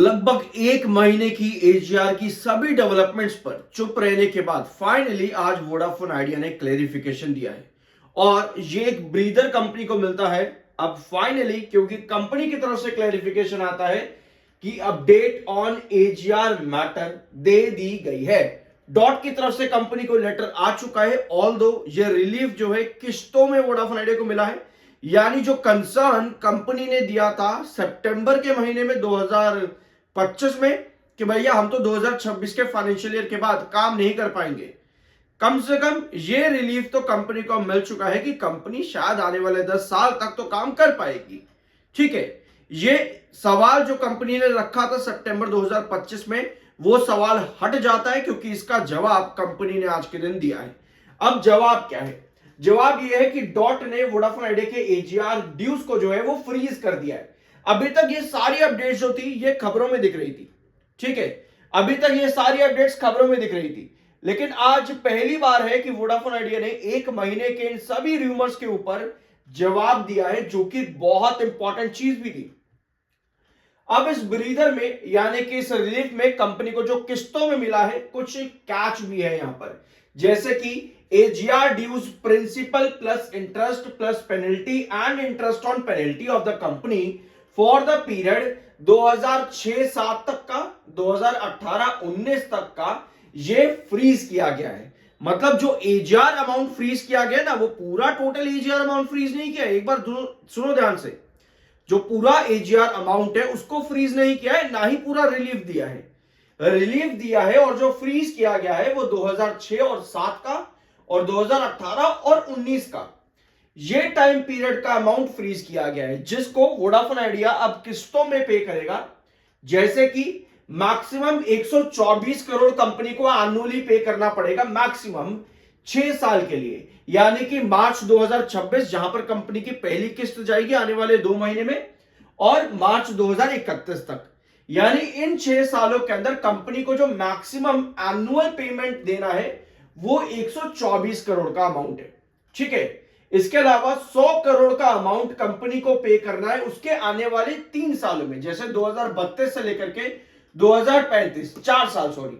लगभग एक महीने की एजीआर की सभी डेवलपमेंट्स पर चुप रहने के बाद फाइनली आज वोडाफोन आइडिया ने क्लेरिफिकेशन दिया है और ये एक ब्रीदर कंपनी को मिलता है अब फाइनली, क्योंकि कंपनी की तरफ से क्लेरिफिकेशन आता है कि अपडेट ऑन एजीआर मैटर दे दी गई है। डॉट की तरफ से कंपनी को लेटर आ चुका है। ऑल दो ये रिलीफ जो है किस्तों में वोडाफोन आइडिया को मिला है, यानी जो कंसर्न कंपनी ने दिया था सितंबर के महीने में 2025 में कि भैया हम तो 2026 के फाइनेंशियल ईयर के बाद काम नहीं कर पाएंगे, कम से कम ये रिलीफ तो कंपनी को मिल चुका है कि कंपनी शायद आने वाले 10 साल तक तो काम कर पाएगी। ठीक है, ये सवाल जो कंपनी ने रखा था सितंबर 2025 में, वो सवाल हट जाता है क्योंकि इसका जवाब कंपनी ने आज के दिन दिया है। अब जवाब क्या है? जवाब यह है कि डॉट ने वोडाफोन आइडिया के एजीआर ड्यूज को जो है वो फ्रीज कर दिया है। अभी तक ये सारी अपडेट्स जो थी ये खबरों में दिख रही थी। ठीक है, अभी तक ये सारी अपडेट्स खबरों में दिख रही थी, लेकिन आज पहली बार है कि वोडाफोन आइडिया ने एक महीने के इन सभी रूमर्स के ऊपर जवाब दिया है, जो कि बहुत इंपॉर्टेंट चीज भी थी। अब इस ब्रीदर में यानी कि इस रिलीफ में कंपनी को जो किस्तों में मिला है, कुछ कैच भी है यहां पर, जैसे कि AGR dues principal plus interest plus penalty and interest on penalty of the company for the period 2006-7 तक का, 2018-19 तक का ये फ्रीज किया गया है। मतलब जो एजीआर अमाउंट फ्रीज किया गया ना, वो पूरा टोटल एजीआर अमाउंट फ्रीज नहीं किया है। एक बार सुनो ध्यान से, जो पूरा एजीआर अमाउंट है उसको फ्रीज नहीं किया है, ना ही पूरा रिलीफ दिया है। रिलीफ दिया है और जो फ्रीज किया गया है वो 2006 और 7 का और 2018 और 19 का ये टाइम पीरियड का अमाउंट फ्रीज किया गया है, जिसको वोडाफोन आइडिया अब किस्तों में पे करेगा। जैसे कि मैक्सिमम 124 करोड़ कंपनी को एनुअली पे करना पड़ेगा, मैक्सिमम 6 साल के लिए, यानी कि मार्च 2026 जहां पर कंपनी की पहली किस्त जाएगी आने वाले 2 महीने में, और मार्च 2031 तक, यानी इन 6 सालों के अंदर कंपनी को जो मैक्सिमम एनुअल पेमेंट देना है वो 124 करोड़ का अमाउंट है। ठीक है, इसके अलावा 100 करोड़ का अमाउंट कंपनी को पे करना है उसके आने वाले 3 सालों में, जैसे 2032 से लेकर के 2035, 4 साल, सॉरी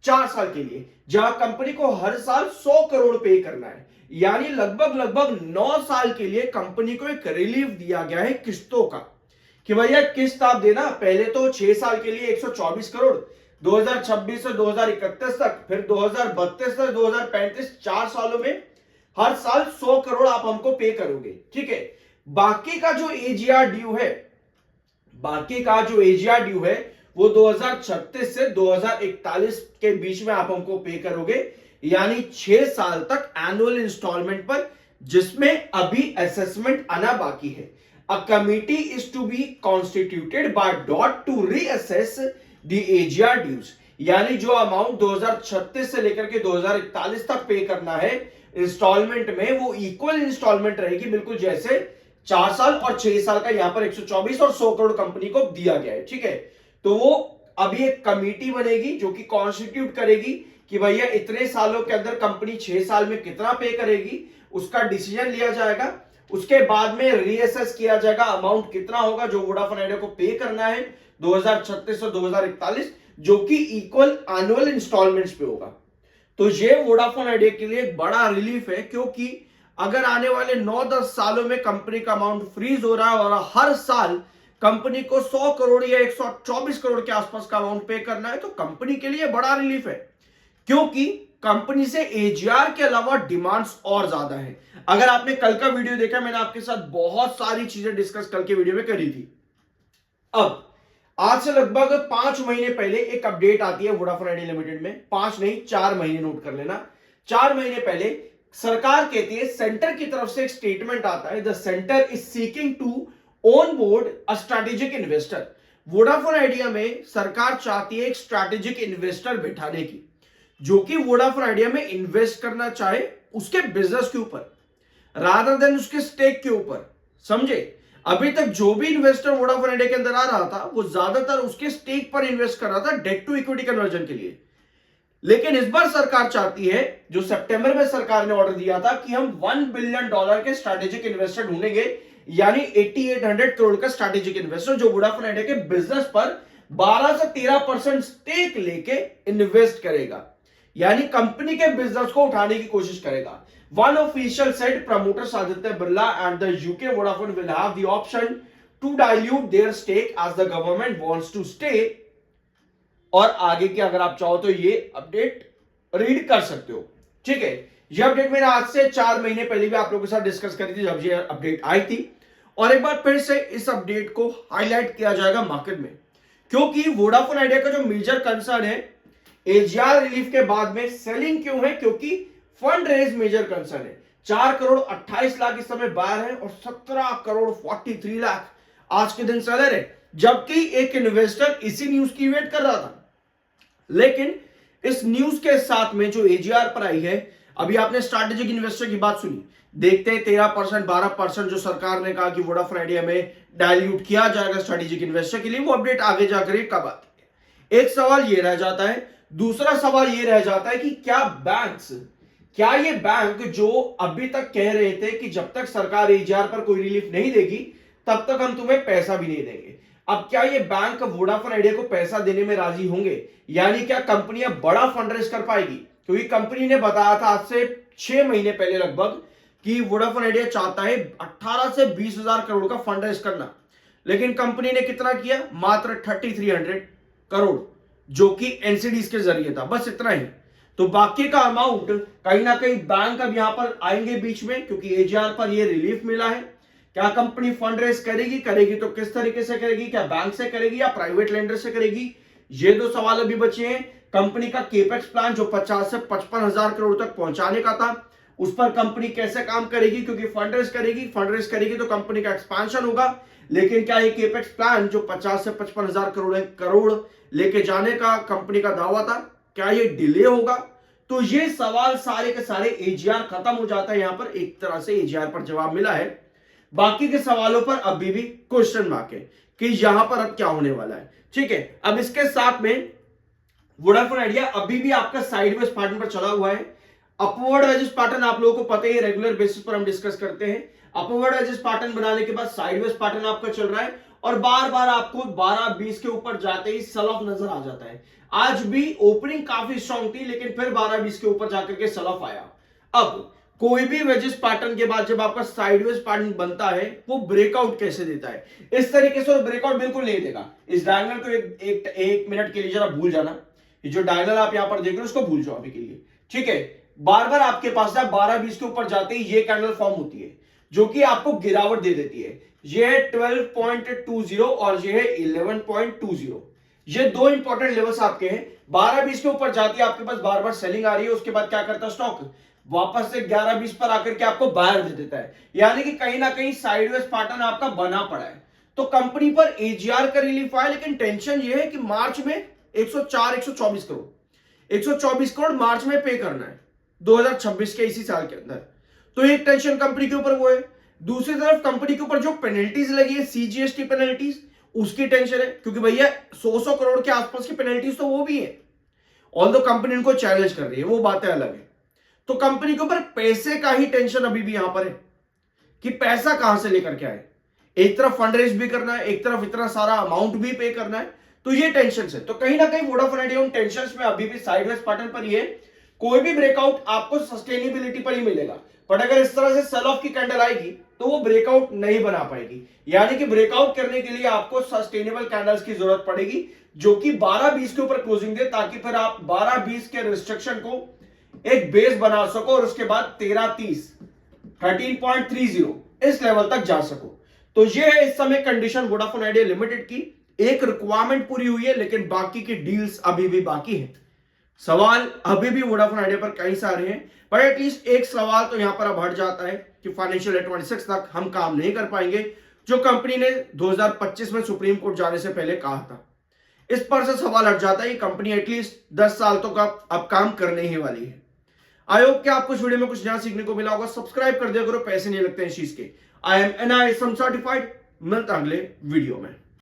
4 साल के लिए, जहां कंपनी को हर साल 100 करोड़ पे करना है, यानी लगभग 9 साल के लिए कंपनी को एक रिलीफ दिया गया है किस्तों का कि भैया किस्त आप देना, पहले तो 6 साल के लिए 124 करोड़, 2026 से 2031 तक, फिर 2032 से 2035, 4 सालों में हर साल 100 करोड़ आप हमको पे करोगे। ठीक है, बाकी का जो एजीआर ड्यू है, बाकी का जो एजीआर ड्यू है वो 2036 से 2041 के बीच में आप हमको पे करोगे, यानी 6 साल तक एनुअल इंस्टॉलमेंट पर, जिसमें अभी असेसमेंट आना बाकी है। A committee is to be constituted by DoT to reassess the AGR dues, यानी जो अमाउंट 2036 से लेकर के 2041 तक पे करना है इंस्टॉलमेंट में, वो इक्वल इंस्टॉलमेंट रहेगी, बिल्कुल जैसे 4 साल और 6 साल का यहां पर 124 और 100 करोड़ कंपनी को दिया गया है। ठीक है, तो वो अभी एक कमेटी बनेगी जो कि कॉन्स्टिट्यूट करेगी कि भैया इतने सालों के अंदर कंपनी 6 साल में कितना पे करेगी, उसका डिसीजन लिया जाएगा। उसके बाद में रीअसेस किया जाएगा अमाउंट कितना होगा जो वोडाफोन आइडिया को पे करना है 2036 और 2041, जो कि इक्वल एनुअल इंस्टॉलमेंट्स पे होगा। तो ये वोडाफोन आइडिया के लिए एक बड़ा रिलीफ है, क्योंकि अगर आने वाले 9-10 सालों में कंपनी का अमाउंट फ्रीज हो रहा है और हर साल कंपनी को 100 करोड़ या 124 करोड़ के आसपास का अमाउंट पे करना है, तो कंपनी के लिए बड़ा रिलीफ है, क्योंकि कंपनी से एजीआर के अलावा डिमांड्स और ज्यादा है। अगर आपने कल का वीडियो देखा, मैंने आपके साथ बहुत सारी चीजें डिस्कस कल के वीडियो में करी थी। अब आज से लगभग 5 महीने पहले एक अपडेट आती है वोडाफोन आइडिया लिमिटेड में, 5 नहीं 4 महीने नोट कर लेना। 4 महीने पहले सरकार कहती है, सेंटर की तरफ से एक स्टेटमेंट आता है, the centre is seeking to on board a strategic investor. Vodafone Idea में सरकार चाहती है एक स्ट्रैटेजिक इन्वेस्टर बैठाने की, जो कि वोडाफोन आइडिया में इन्वेस्ट करना चाहे उसके बिजनेस के ऊपर रादर देन उसके स्टेक के ऊपर। समझे? अभी तक जो भी इन्वेस्टर वोडाफोन आइडिया के अंदर आ रहा था वो ज्यादातर उसके स्टेक पर इन्वेस्ट कर रहा था डेट टू इक्विटी कन्वर्जन के लिए। लेकिन इस बार सरकार चाहती है, जो सितंबर में सरकार ने ऑर्डर दिया था कि हम $1 बिलियन के स्ट्रैटेजिक इन्वेस्टर ढूंढेंगे, यानी 8800 करोड़ का स्ट्रैटेजिक इन्वेस्टर जो वोडाफोन आइडिया के बिजनेस पर 12 से 13% स्टेक लेके इन्वेस्ट करेगा, यानी कंपनी के बिजनेस को उठाने की कोशिश करेगा। One official said promoter Aditya Birla and the UK Vodafone will have the option to dilute their stake as the government wants to stay. और आगे की अगर आप चाहो तो ये अपडेट रीड कर सकते हो। ठीक है, ये अपडेट मैंने आज से 4 महीने पहले भी आप लोगों के साथ डिस्कस करी थी जब ये अपडेट आई थी, और एक बार फिर से इस अपडेट को हाईलाइट किया जाएगा मार्केट में, क्योंकि वोडाफोन आइडिया का जो मेजर कंसर्न है एजीआर रिलीफ के बाद में सेलिंग क्यों है, क्योंकि फंड रेज मेजर कंसर्न है। 4 करोड़ 28 लाख इस समय बायर है और 17 करोड़ 43 लाख आज के दिन सेलर है, जबकि एक इन्वेस्टर इसी न्यूज की वेट कर रहा था। लेकिन इस न्यूज के साथ में जो एजीआर पर आई है, अभी आपने स्ट्रैटेजिक इन्वेस्टर की बात सुनी, देखते हैं 13% 12% जो सरकार ने कहा कि वोडाफोन आइडिया में डाइल्यूट किया जाएगा स्ट्रैटेजिक इन्वेस्टर के लिए, वो अपडेट आगे जाकर कब आती है। एक सवाल ये रह जाता है। दूसरा सवाल ये रह जाता है कि क्या ये बैंक जो अभी तक कह रहे थे कि जब तक सरकार एजीआर पर कोई रिलीफ नहीं देगी तब तक हम तुम्हें पैसा भी नहीं देंगे, अब क्या ये बैंक वोडाफोन आइडिया को पैसा देने में राजी होंगे, यानी क्या कंपनियां बड़ा फंड रेज कर पाएगी? क्योंकि कंपनी ने बताया था आज से 6 महीने पहले लगभग कि वोडाफोन आइडिया चाहता है 18 से 20 हजार करोड़ का फंड रेज करना, लेकिन कंपनी ने कितना किया? मात्र 3300 करोड़, जो कि एनसीडीज के जरिए था, बस इतना ही। तो बाकी का अमाउंट कहीं ना कहीं बैंक अब यहां पर आएंगे बीच में, क्योंकि एजीआर पर ये रिलीफ मिला है। क्या कंपनी फंड रेज करेगी तो किस तरीके से करेगी? क्या बैंक से करेगी या प्राइवेट लेंडर से करेगी? ये 2 सवाल अभी बचे हैं। कंपनी का केपेक्स प्लान जो 50 से 55 हजार करोड़ तक पहुंचाने का था, उस पर कंपनी कैसे काम करेगी? क्योंकि फंड रेज करेगी तो कंपनी का एक्सपेंशन होगा, लेकिन क्या ये केपेक्स प्लान जो 50 से 55 हजार करोड़ लेके जाने का कंपनी का दावा था, क्या ये डिले होगा? तो ये सवाल सारे के सारे एजीआर खत्म हो जाता है। यहां पर एक तरह से एजीआर पर जवाब मिला है, बाकी के सवालों पर अभी भी क्वेश्चन मार्क है कि यहां पर अब क्या होने वाला है। ठीक है, अब इसके साथ में वोडाफोन आइडिया अभी भी आपका साइडवेज पैटर्न पर चला हुआ है। अपवर्ड एजेस पैटर्न आप लोगों को पता ही है, रेगुलर बेसिस पर हम डिस्कस करते हैं। अपवर्ड एजेस पैटर्न बनाने के बाद साइडवेज पैटर्न आपका चल रहा है और बार बार आपको 12-20 के ऊपर जाते ही सेल ऑफ नजर आ जाता है। आज भी ओपनिंग काफी स्ट्रांग थी, लेकिन फिर 12-20 के ऊपर जाकर के सेल ऑफ आया। अब कोई भी वेजेस पैटर्न के बाद जब आपका साइडवेज पैटर्न बनता है, वो ब्रेकआउट कैसे देता है? इस तरीके से ब्रेकआउट बिल्कुल नहीं देगा। इस डायगोनल को एक मिनट के लिए जरा भूल जाना, ये जो डायगोनल आप यहां पर देख रहे हो उसको भूल जाओ अभी के लिए। ठीक है, बार बार आपके पास 12-20 के ऊपर जाते ही ये कैंडल फॉर्म होती है, जो कि आपको गिरावट दे देती है। ये है 12.20 और ये है 11.20। ये 2 इंपॉर्टेंट लेवल्स आपके हैं। 12-20 के ऊपर जाती है, आपके पास बार बार सेलिंग आ रही है, उसके बाद क्या करता है स्टॉक? वापस से 11-20 पर आकर के आपको बाहर दे देता है, यानी कि कहीं ना कहीं साइडवेज पैटर्न आपका बना पड़ा है। तो कंपनी पर एजीआर का रिलीफ आया, लेकिन टेंशन ये है कि मार्च में 124 करोड़ मार्च में पे करना है 2026 के इसी साल के अंदर। तो एक टेंशन कंपनी के ऊपर वो है। दूसरी तरफ कंपनी के ऊपर जो पेनल्टीज लगी है, सीजीएसटी पेनल्टीज, उसकी टेंशन है, क्योंकि भैया 100 करोड़ के आसपास की पेनल्टीज तो वो भी है, ऑल्दो कंपनी उनको चैलेंज कर रही है, वो बातें अलग है। तो कंपनी के ऊपर पैसे का ही टेंशन अभी भी यहां पर है कि पैसा कहां से लेकर के आए। एक तरफ फंड रेज भी करना है, एक तरफ इतना सारा अमाउंट भी पे करना है, तो ये टेंशन है। तो कहीं ना कहीं वोडाफोन आइडिया उन टेंशन में अभी भी साइडवेज पैटर्न पर ही है। कोई भी ब्रेकआउट आपको सस्टेनेबिलिटी पर ही मिलेगा, बट अगर इस तरह से सेल ऑफ की कैंडल आएगी तो वो ब्रेकआउट नहीं बना पाएगी, यानी कि ब्रेकआउट करने के लिए आपको सस्टेनेबल कैंडल्स की जरूरत पड़ेगी, जो कि 12-20 के ऊपर क्लोजिंग दे, ताकि फिर आप 12-20 के रिस्ट्रिक्शन को एक बेस बना सको और उसके बाद 13.30 इस लेवल तक जा सको। तो ये है इस समय कंडीशन वोडाफोन आइडिया लिमिटेड की। एक रिक्वायरमेंट पूरी हुई है, लेकिन बाकी की डील्स अभी भी बाकी है। सवाल अभी भी वोडाफोन आइडिया पर कई सारे हैं, पर एटलीस्ट एक सवाल तो यहां पर अब हट जाता है कि फाइनेंशियल ईयर 26 तक हम काम नहीं कर पाएंगे, जो कंपनी ने 2025 में सुप्रीम कोर्ट जाने से पहले कहा था। इस पर से सवाल हट जाता है कि कंपनी एटलीस्ट 10 साल तो अब काम करने ही वाली है। आई होप कि आपको इस वीडियो में कुछ नया सीखने को मिला होगा। सब्सक्राइब कर दिया करो, पैसे नहीं लगते हैं इस चीज के। I am NISM certified. मिलता अगले वीडियो में।